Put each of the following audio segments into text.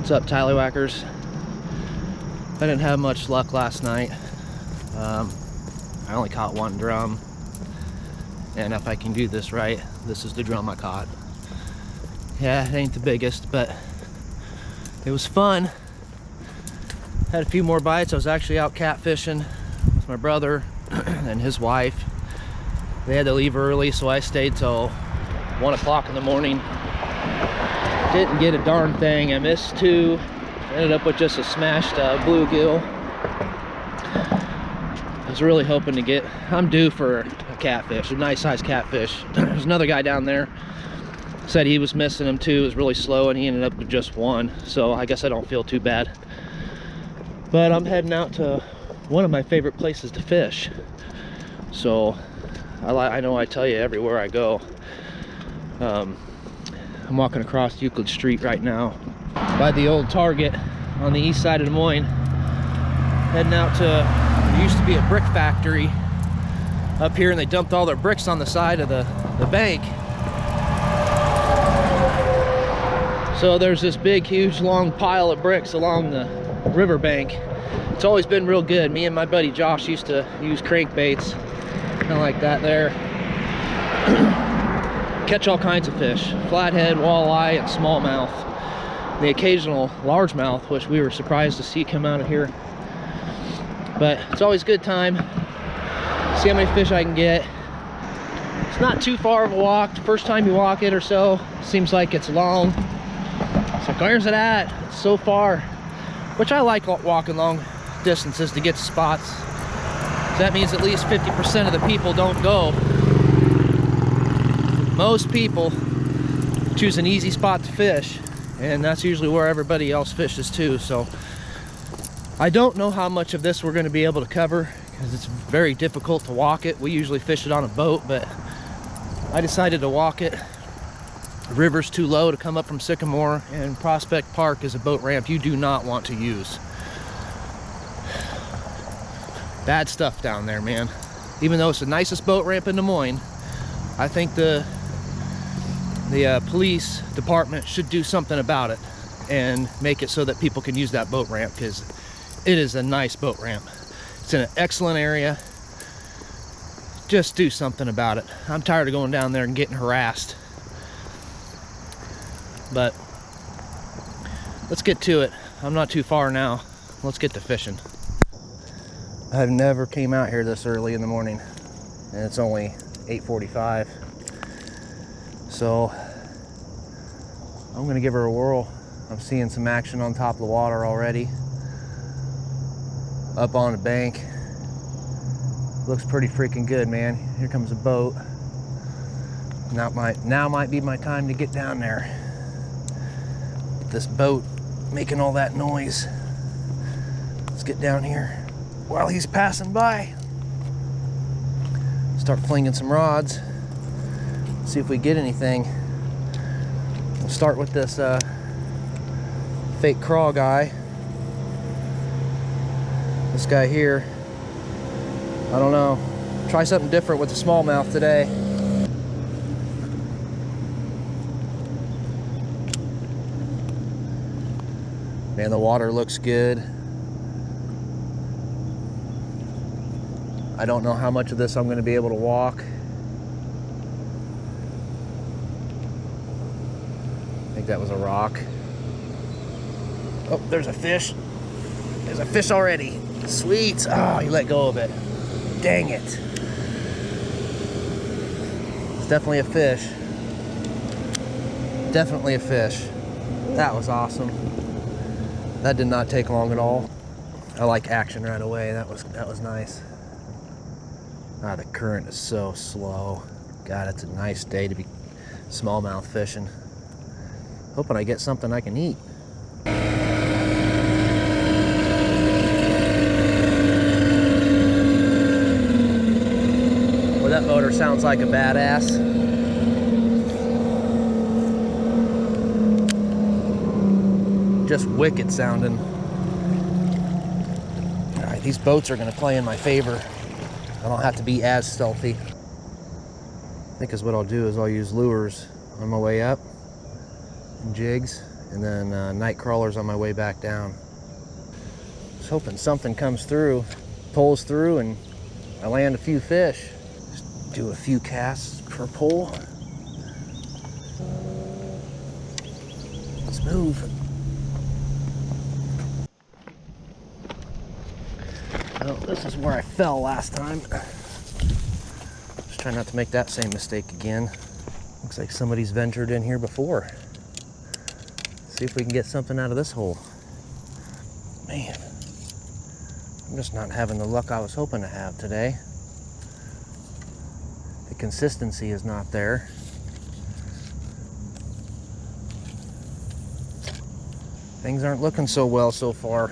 What's up, Talleywackers? I didn't have much luck last night. I only caught one drum, and if I can do this right, this is the drum I caught. Yeah, it ain't the biggest, but it was fun. Had a few more bites. I was actually out catfishing with my brother and his wife. They had to leave early, so I stayed till 1 o'clock in the morning. Didn't get a darn thing. I missed 2. Ended up with just a smashed bluegill. I was really hoping to get, I'm due for a catfish, a nice sized catfish. There's another guy down there, said he was missing them too. It was really slow and he ended up with just 1. So I guess I don't feel too bad. But I'm heading out to one of my favorite places to fish. So I know I tell you everywhere I go. I'm walking across Euclid Street right now by the old Target on the east side of Des Moines. Heading out to, there used to be a brick factory up here, and they dumped all their bricks on the side of the bank. So there's this big, huge, long pile of bricks along the riverbank. It's always been real good. Me and my buddy Josh used to use crankbaits, kind of like that there. Catch all kinds of fish, flathead, walleye, and smallmouth. The occasional largemouth, which we were surprised to see come out of here. But it's always a good time. See how many fish I can get. It's not too far of a walk. The first time you walk it or so, seems like it's long. It's like, where's it at? It's so far. Which I like walking long distances to get to spots. So that means at least 50% of the people don't go. Most people choose an easy spot to fish, and that's usually where everybody else fishes too. So I don't know how much of this we're going to be able to cover, because it's very difficult to walk it. We usually fish it on a boat, but I decided to walk it. The river's too low to come up from Sycamore, and Prospect Park is a boat ramp you do not want to use. Bad stuff down there, man. Even though it's the nicest boat ramp in Des Moines, I think the police department should do something about it and make it so that people can use that boat ramp, because it is a nice boat ramp. It's in an excellent area. Just do something about it. I'm tired of going down there and getting harassed. But let's get to it. I'm not too far now. Let's get to fishing. I've never came out here this early in the morning, and it's only 8:45. So I'm gonna give her a whirl. I'm seeing some action on top of the water already. Up on the bank. Looks pretty freaking good, man. Here comes a boat. Now might be my time to get down there. This boat making all that noise. Let's get down here while he's passing by. Start flinging some rods. See if we get anything. We'll start with this fake craw guy. This guy here. I don't know. Try something different with the smallmouth today. Man, the water looks good. I don't know how much of this I'm going to be able to walk. I think that was a rock. Oh, there's a fish. There's a fish already. Sweet. Oh, he let go of it. Dang it. It's definitely a fish. Definitely a fish. That was awesome. That did not take long at all. I like action right away. That was nice. Ah, the current is so slow. God, it's a nice day to be smallmouth fishing. Hoping I get something I can eat. Well, that motor sounds like a badass. Just wicked sounding. All right, these boats are gonna play in my favor. I don't have to be as stealthy. I think is what I'll do is I'll use lures on my way up and jigs, and then Nightcrawler's on my way back down. I was hoping something comes through, pulls through, and I land a few fish. Just do a few casts per pull. Let's move. Well, this is where I fell last time. Just try not to make that same mistake again. Looks like somebody's ventured in here before. See if we can get something out of this hole. Man, I'm just not having the luck I was hoping to have today. The consistency is not there. Things aren't looking so well so far.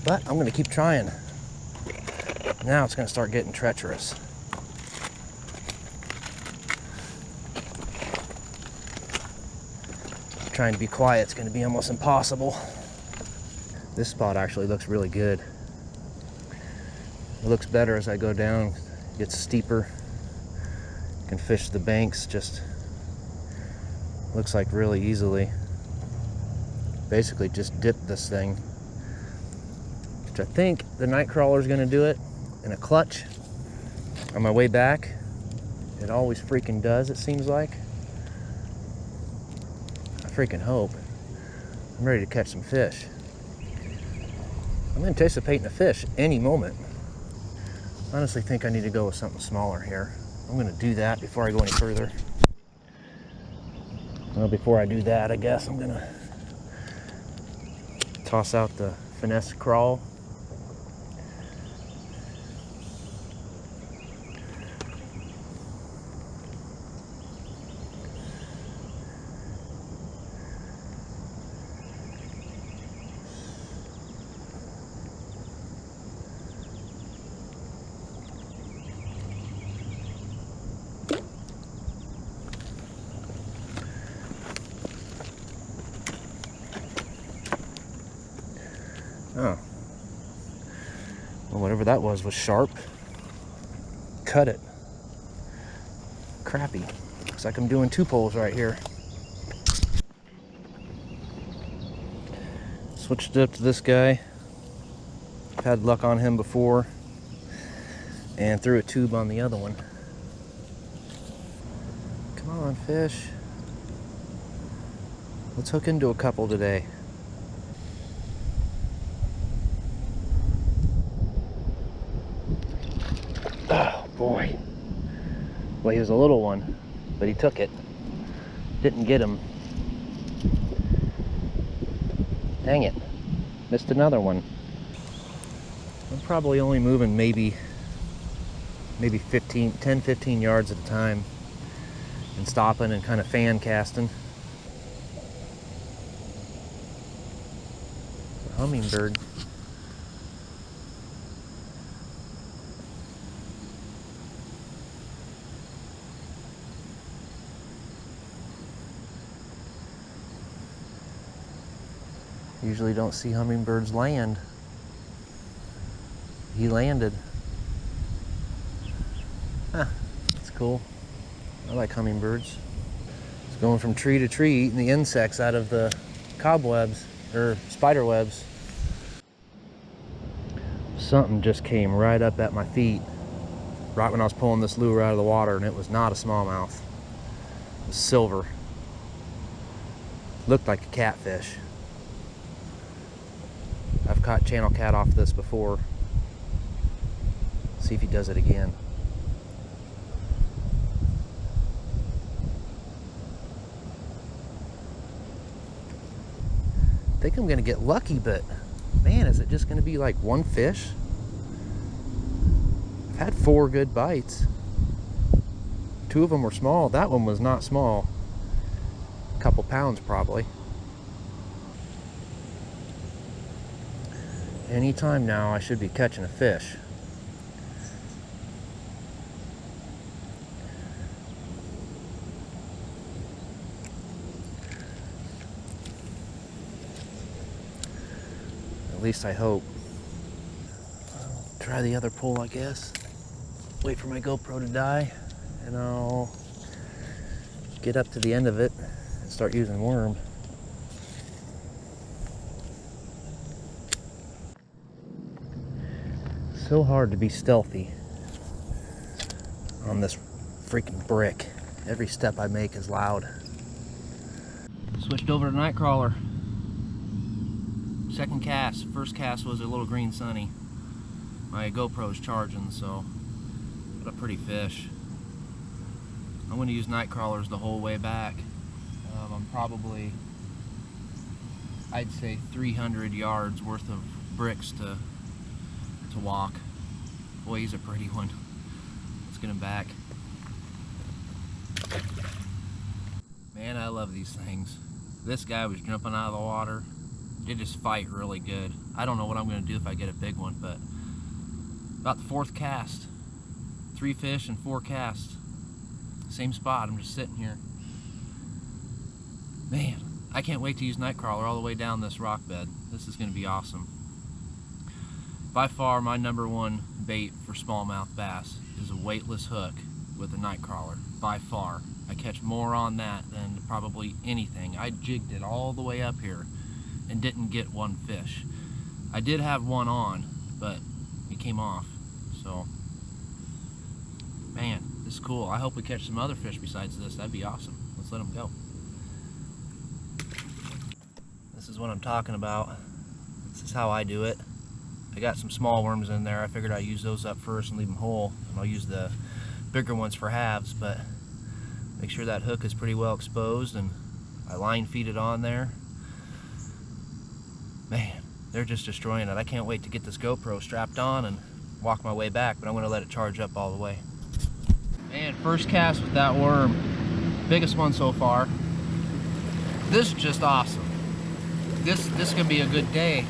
But I'm gonna keep trying. Now it's gonna start getting treacherous. Trying to be quiet, it's gonna be almost impossible. This spot actually looks really good. It looks better as I go down, it gets steeper. You can fish the banks, just looks like really easily. Basically just dip this thing. Which I think the Nightcrawler is gonna do it in a clutch on my way back. It always freaking does, it seems like. I freaking hope. I'm ready to catch some fish. I'm anticipating a fish any moment. I honestly think I need to go with something smaller here. I'm gonna do that before I go any further. Well, before I do that, I guess I'm gonna toss out the finesse crawl. Oh. Well, whatever that was sharp. Cut it. Crappy. Looks like I'm doing two pulls right here. Switched it up to this guy. I've had luck on him before. And threw a tube on the other one. Come on, fish. Let's hook into a couple today. Oh boy. Well, he was a little one, but he took it. Didn't get him. Dang it. Missed another one. I'm probably only moving maybe 10, 15 yards at a time and stopping and kind of fan casting. A hummingbird. Usually don't see hummingbirds land. He landed. Huh, that's cool. I like hummingbirds. It's going from tree to tree, eating the insects out of the cobwebs, or spider webs. Something just came right up at my feet, right when I was pulling this lure out of the water, and it was not a smallmouth. It was silver. Looked like a catfish. I've caught channel cat off this before. See if he does it again. I think I'm gonna get lucky, but man, is it just gonna be like one fish? I've had 4 good bites. 2 of them were small. That one was not small. A couple pounds probably. Anytime now I should be catching a fish. At least I hope. Try the other pull, I guess. Wait for my GoPro to die, and I'll get up to the end of it and start using worm. So hard to be stealthy on this freaking brick. Every step I make is loud. Switched over to Nightcrawler. Second cast. First cast was a little green sunny. My GoPro's charging, so what a pretty fish. I'm going to use Nightcrawlers the whole way back. I'm probably, I'd say 300 yards worth of bricks to walk. Boy, he's a pretty one. Let's get him back. Man, I love these things. This guy was jumping out of the water. They just fight really good. I don't know what I'm going to do if I get a big one, but about the fourth cast. 3 fish and 4 casts. Same spot, I'm just sitting here. Man, I can't wait to use Nightcrawler all the way down this rock bed. This is going to be awesome. By far, my #1 bait for smallmouth bass is a weightless hook with a Nightcrawler. By far. I catch more on that than probably anything. I jigged it all the way up here and didn't get one fish. I did have one on, but it came off. So, man, this is cool. I hope we catch some other fish besides this. That'd be awesome. Let's let them go. This is what I'm talking about. This is how I do it. I got some small worms in there. I figured I'd use those up first and leave them whole. And I'll use the bigger ones for halves, but make sure that hook is pretty well exposed, and I line feed it on there. Man, they're just destroying it. I can't wait to get this GoPro strapped on and walk my way back, but I'm going to let it charge up all the way. Man, first cast with that worm. Biggest one so far. This is just awesome. This can be a good day.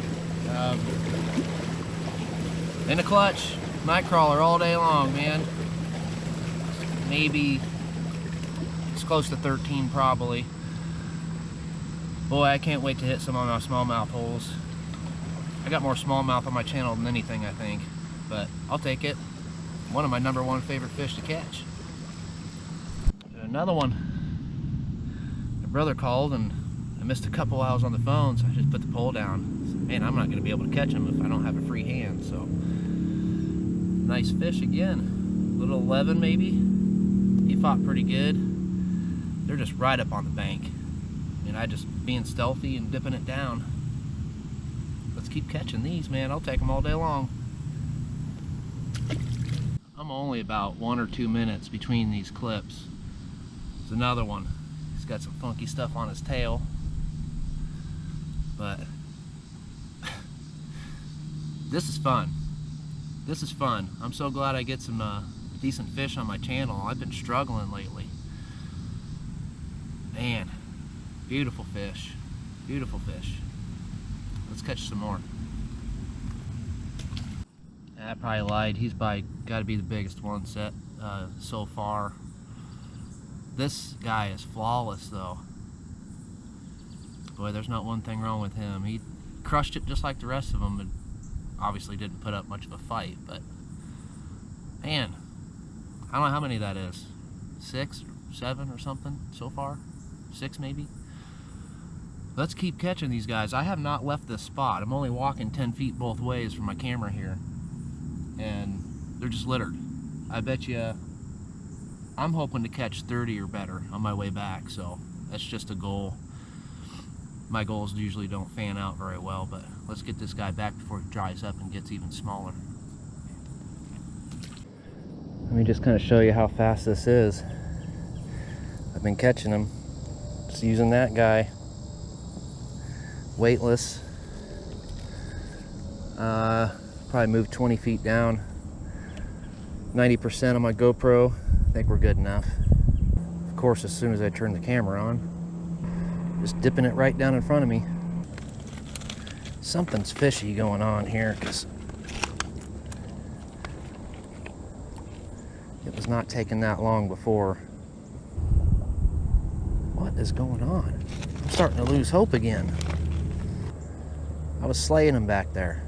In the clutch, Nightcrawler all day long, man. Maybe it's close to 13 probably. Boy, I can't wait to hit some of my smallmouth holes. I got more smallmouth on my channel than anything, I think, but I'll take it. One of my #1 favorite fish to catch. Another one. My brother called and I missed a couple hours on the phone, so I just put the pole down. Man, I'm not going to be able to catch him if I don't have a free hand. So, nice fish again. Little 11 maybe. He fought pretty good. They're just right up on the bank. And I just being stealthy and dipping it down. Let's keep catching these, man. I'll take them all day long. I'm only about 1 or 2 minutes between these clips. There's another one. He's got some funky stuff on his tail. But this is fun. This is fun. I'm so glad I get some decent fish on my channel. I've been struggling lately. Man, beautiful fish. Beautiful fish. Let's catch some more. I probably lied. He's probably got to be the biggest one set so far. This guy is flawless though. Boy, there's not one thing wrong with him. He crushed it just like the rest of them, and obviously didn't put up much of a fight, but man, I don't know how many that is. 6 or 7 or something so far. 6 maybe. Let's keep catching these guys. I have not left this spot. I'm only walking 10 feet both ways from my camera here, and they're just littered. I bet you I'm hoping to catch 30 or better on my way back, so that's just a goal. My goals usually don't fan out very well, but let's get this guy back before it dries up and gets even smaller. Let me just kind of show you how fast this is. I've been catching them just using that guy. Weightless. Probably moved 20 feet down. 90% on my GoPro. I think we're good enough. Of course, as soon as I turn the camera on, just dipping it right down in front of me. Something's fishy going on here, because it was not taking that long before. What is going on? I'm starting to lose hope again. I was slaying them back there.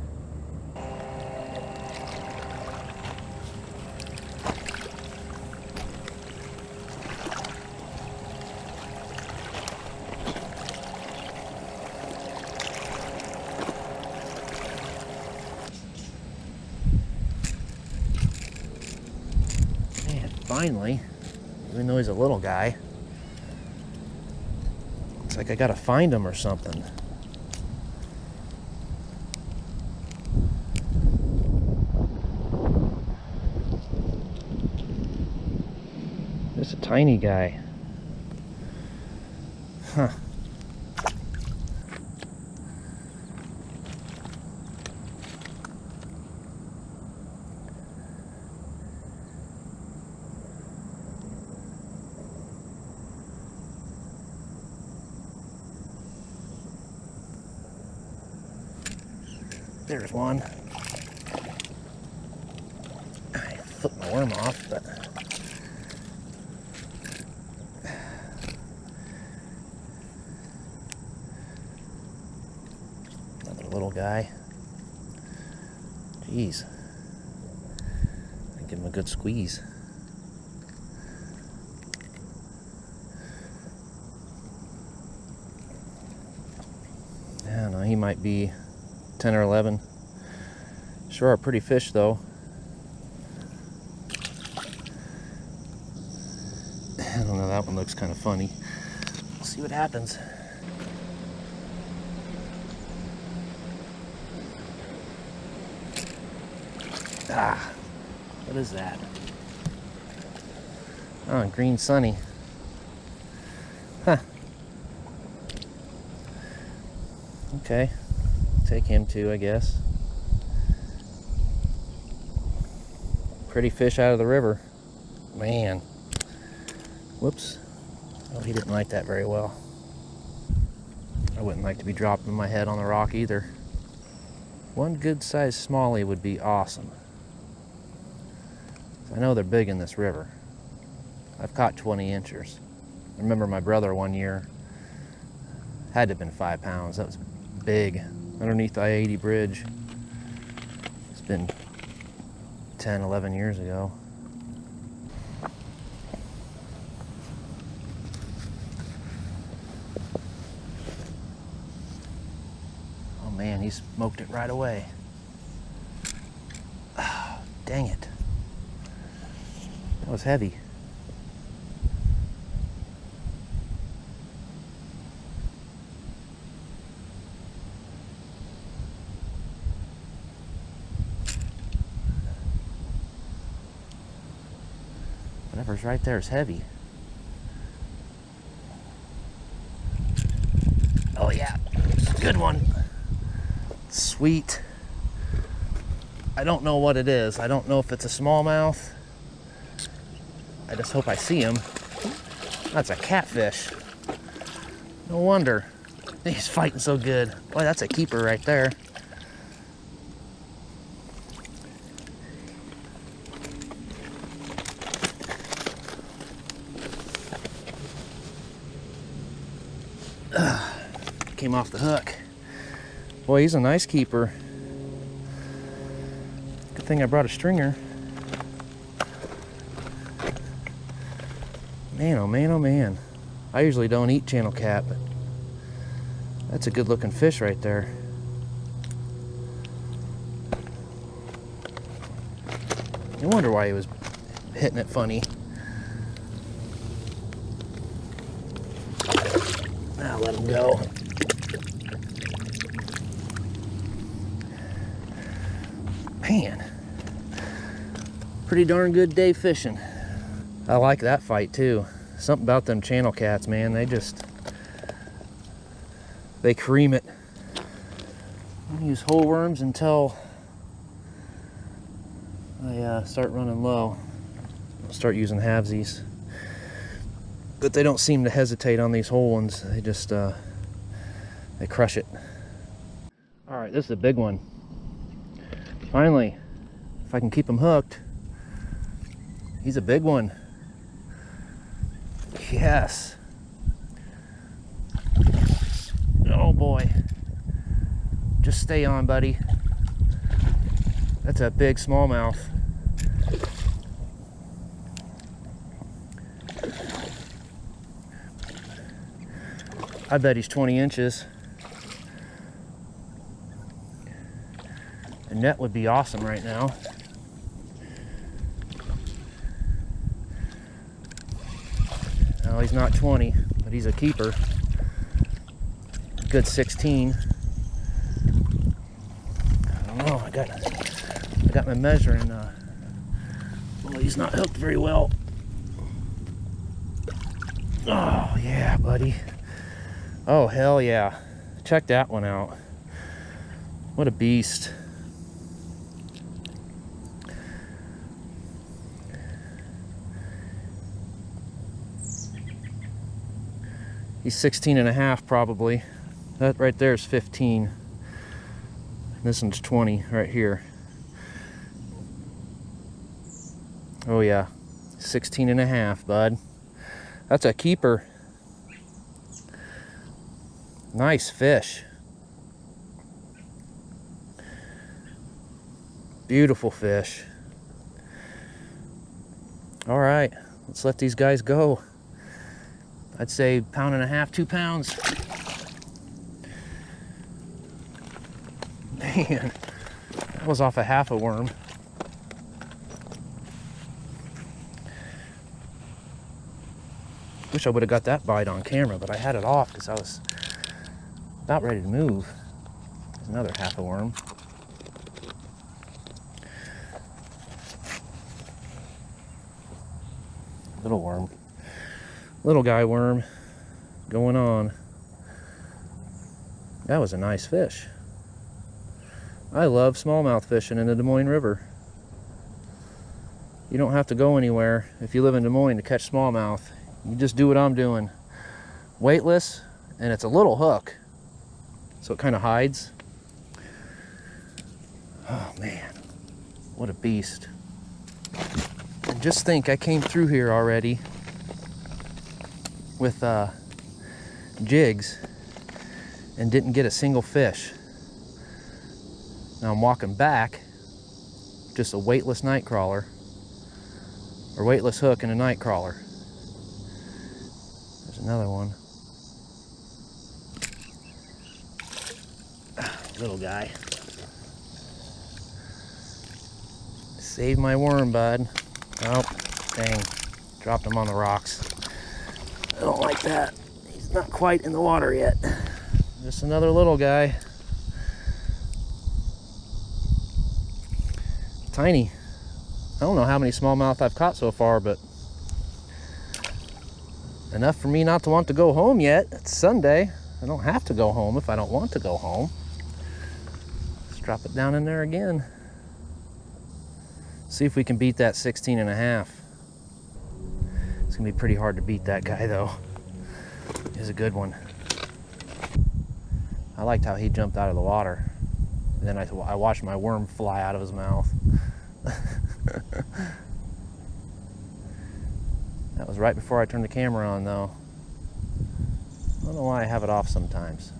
finally, even though he's a little guy. It's like I gotta find him or something. Just a tiny guy. Huh. There's one. I flipped my worm off, but another little guy. Jeez. I give him a good squeeze. I don't know, he might be 10 or 11. Sure are pretty fish though. I don't know, that one looks kind of funny. We'll see what happens. Ah, what is that? Oh, green sunny. Huh. Okay. Take him too, I guess. Pretty fish out of the river. Man. Whoops. Oh, he didn't like that very well. I wouldn't like to be dropping my head on the rock either. One good sized smallie would be awesome. I know they're big in this river. I've caught 20 inchers. I remember my brother one year had to have been 5 pounds. That was big. Underneath the I-80 bridge. It's been 10, 11 years ago. Oh man, he smoked it right away. Oh, dang it. That was heavy. Whatever's right there is heavy. Oh yeah, good one. Sweet. I don't know what it is. I don't know if it's a smallmouth. I just hope I see him. That's a catfish. No wonder. He's fighting so good. Boy, that's a keeper right there. Came off the hook. Boy, he's a nice keeper. Good thing I brought a stringer. Man, oh man, oh man. I usually don't eat channel cat, but that's a good looking fish right there. No wonder why he was hitting it funny. Now let him go. Man, pretty darn good day fishing. I like that fight too. Something about them channel cats, man. They cream it. I use whole worms until I start running low. I'll start using halvesies. But they don't seem to hesitate on these whole ones. They just, they crush it. All right, this is a big one. Finally, if I can keep him hooked. He's a big one. Yes. Oh boy. Just stay on, buddy. That's a big smallmouth. I bet he's 20 inches. A net would be awesome right now. No, he's not 20, but he's a keeper. Good 16. I don't know. I got my measuring. Well, he's not hooked very well. Oh yeah, buddy. Oh hell yeah! Check that one out. What a beast. He's 16 and a half probably. That right there is 15. This one's 20 right here. Oh yeah, 16 and a half, bud. That's a keeper. Nice fish. Beautiful fish. All right, let's let these guys go. I'd say pound and a half, 2 pounds. Man, that was off a half a worm. Wish I would have got that bite on camera, but I had it off because I was about ready to move. There's another half a worm. Little worm. Little guy worm going on. That was a nice fish. I love smallmouth fishing in the Des Moines River. You don't have to go anywhere if you live in Des Moines to catch smallmouth. You just do what I'm doing. Weightless, and it's a little hook, so it kind of hides. Oh man, what a beast. And just think, I came through here already with jigs and didn't get a single fish. Now I'm walking back, just a weightless nightcrawler, or weightless hook and a nightcrawler. There's another one. Little guy. Save my worm, bud. Oh, dang. Dropped him on the rocks. I don't like that. He's not quite in the water yet. Just another little guy. Tiny. I don't know how many smallmouth I've caught so far, but enough for me not to want to go home yet. It's Sunday. I don't have to go home if I don't want to go home. Let's drop it down in there again. See if we can beat that 16 and a half. It's gonna be pretty hard to beat that guy though. He's a good one. I liked how he jumped out of the water. And then I watched my worm fly out of his mouth. That was right before I turned the camera on though. I don't know why I have it off sometimes.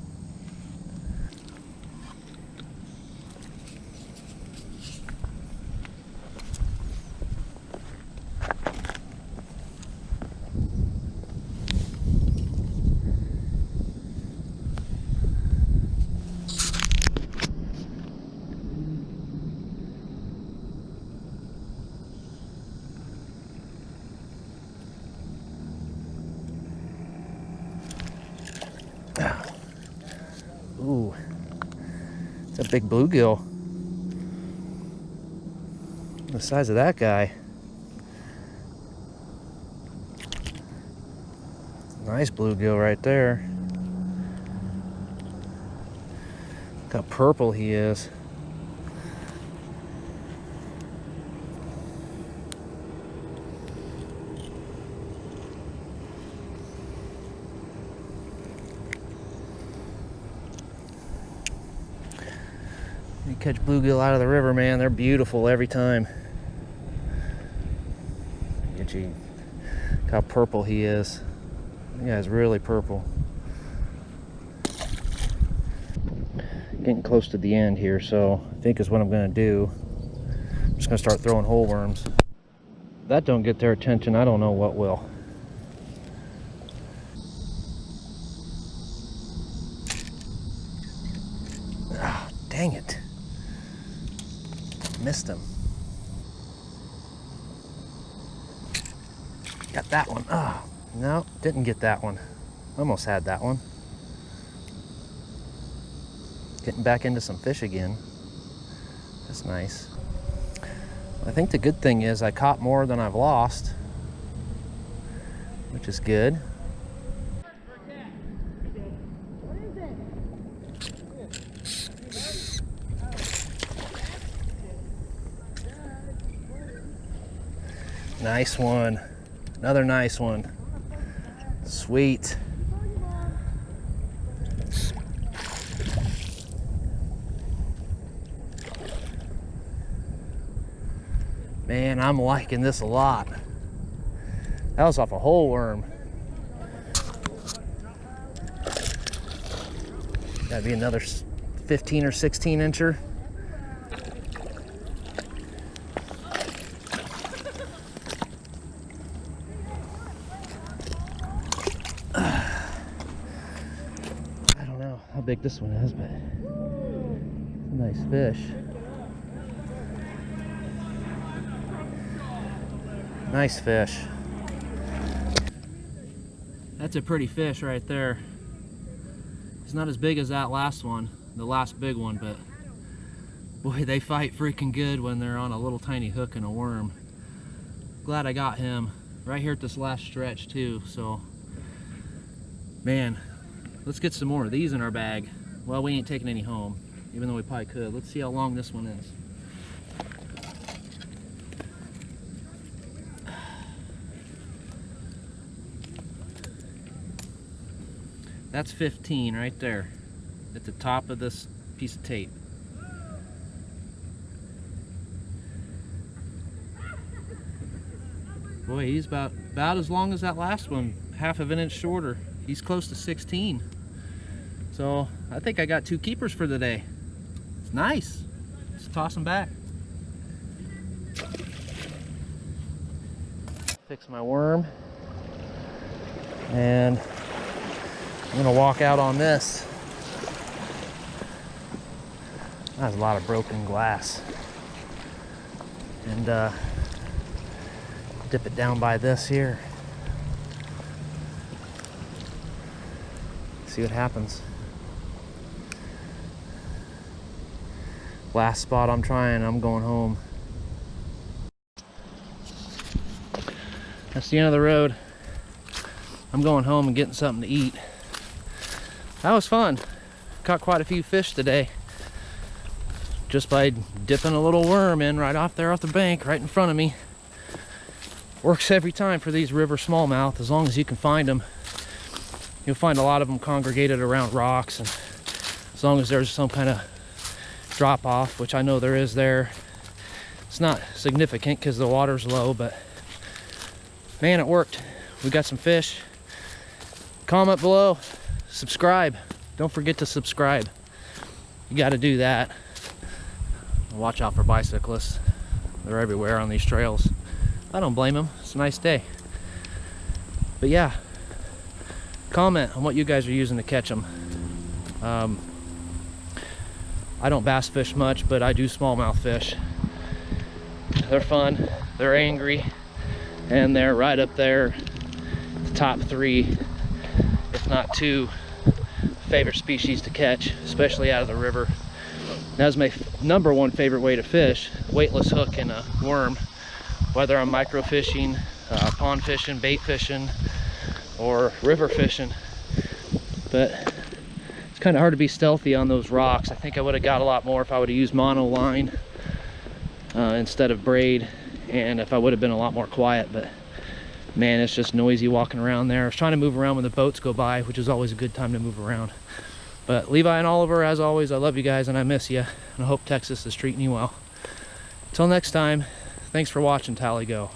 Ooh, it's a big bluegill. The size of that guy. Nice bluegill right there. Look how purple he is. You catch bluegill out of the river, man, they're beautiful every time. Get you, look how purple he is. That guy's really purple. Getting close to the end here, so I think is what I'm gonna do. I'm just gonna start throwing whole worms. If that don't get their attention, I don't know what will. Ah, dang it. Missed him. Got that one. Oh, No, didn't get that one. Almost had that one. Getting back into some fish again. That's nice. I think the good thing is I caught more than I've lost, which is good. Nice one. Another nice one. Sweet. Man, I'm liking this a lot. That was off a whole worm. Gotta be another 15 or 16 incher. I don't know how big this one is, but it's a nice fish. Nice fish. That's a pretty fish right there. It's not as big as that last one, the last big one, but boy, they fight freaking good when they're on a little tiny hook and a worm. Glad I got him right here at this last stretch too. So man, let's get some more of these in our bag. Well, we ain't taking any home, even though we probably could. Let's see how long this one is. That's 15 right there at the top of this piece of tape. Boy, he's about as long as that last one, half of an inch shorter. He's close to 16. So I think I got 2 keepers for the day. It's nice. Let's toss them back. Fix my worm. And I'm gonna walk out on this. That's a lot of broken glass. And dip it down by this here. See what happens. Last spot I'm trying, I'm going home. That's the end of the road. I'm going home and getting something to eat. That was fun. Caught quite a few fish today. Just by dipping a little worm in right off there off the bank, right in front of me. Works every time for these river smallmouth, as long as you can find them. You'll find a lot of them congregated around rocks, and as long as there's some kind of drop off, which I know there is there. It's not significant because the water's low, but man, it worked. We got some fish. Comment below. Subscribe. Don't forget to subscribe. You got to do that. Watch out for bicyclists. They're everywhere on these trails. I don't blame them. It's a nice day. But yeah, comment on what you guys are using to catch them. I don't bass fish much, but I do smallmouth fish. They're fun. They're angry, and they're right up there, the top 3, if not 2. Favorite species to catch, especially out of the river. That's my #1 favorite way to fish: weightless hook and a worm, whether I'm micro fishing, pond fishing, bait fishing, or river fishing. But it's kind of hard to be stealthy on those rocks. I think I would have got a lot more if I would have used mono line instead of braid, and if I would have been a lot more quiet. But man, it's just noisy walking around there. I was trying to move around when the boats go by, which is always a good time to move around. But Levi and Oliver, as always, I love you guys and I miss you. And I hope Texas is treating you well. Until next time, thanks for watching, Talleygo.